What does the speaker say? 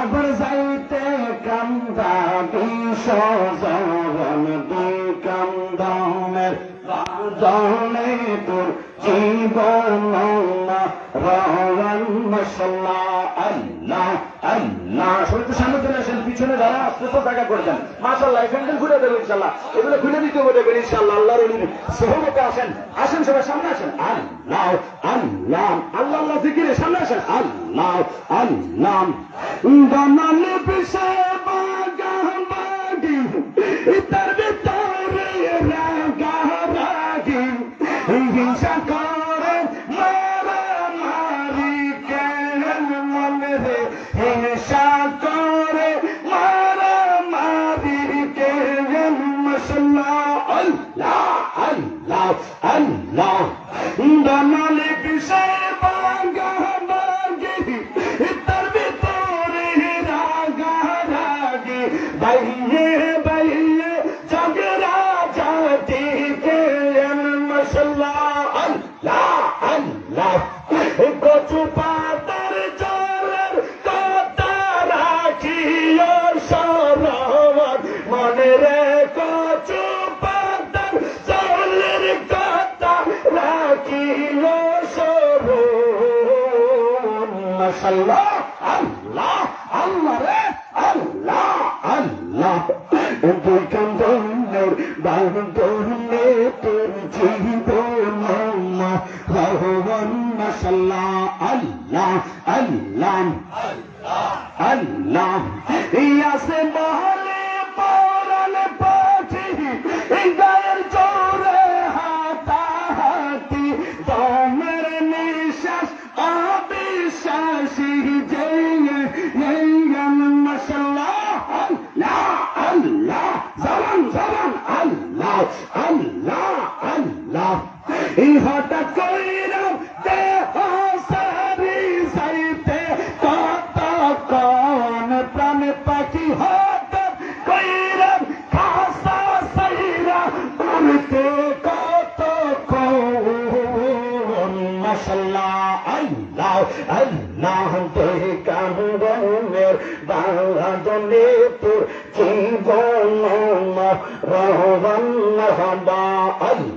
কবর যাইতে কান্দা বিশ্বজন দুই কান্দনের জনে তোর জীবন রহমান মশলা আল্লাহ আল্লাহ। শরীর সামনে চলে আসেন, পিছনে যারা আসতে তো টাকা করে দেন মাশাআল্লাহ। এখানটা ঘুরে দেবেন ইনশাআল্লাহ, এগুলো খুলে দিতে হবে দেখবেন ইনশাআল্লাহ। আল্লাহর ওলির সহবতে আসেন, আসেন সবাই সামনে আসেন। আল্লাহ আল্লাহ আল্লাহ আল্লাহ জিকিরে সামনে আসেন। আল্লাহ আল্লাহ দনালে পিছে বাগা বাগি তার ভিতরে রাগা রাগি হিংসা করে মারা মারি কেন মনে রে হিংসা করে মারা মারি কেন মশলা আল্লাহ আল্লাহ আল্লাহ দনালে পিছে বাগা বাগি তার ভিতরে রাগা রাগি বাইয়ে বাইয়ে ঝগড়া জাতি কে মশলা আল্লাহ আল্লাহ। কচু পাতার জলের কথা রাখিও সরোবর মনে রে কচু পাতার জলের কথা রাখিও সরোবর মশলা আল্লাহ আল্লাহ রে আল্লাহ আল্লাহ। দুই কান্দনের বান্ধনে তোর জীবন রহমান মশলা আল্লাহ আল্লাহ আল্লাহ। ইয়াসে বহলে পরালে পাখি গায়ের জোরে হাতাহাতি দমের নিঃশ্বাস অবিশ্বাসী যে মশলা আল্লাহ আল্লাহ জবান জবান আল্লাহ আল্লাহ আল্লাহ। হঠাৎ কইরাম দেহ সারি যাইতে কত কোন প্রাণ পাখি হঠাৎ কইরাম খাসা সাইরা উড়তে কত কোন মশলা আল্লাহ আল্লাহ। দেহ কান্দনের বাঁধনে তোর জীবন রহমান আল্লাহ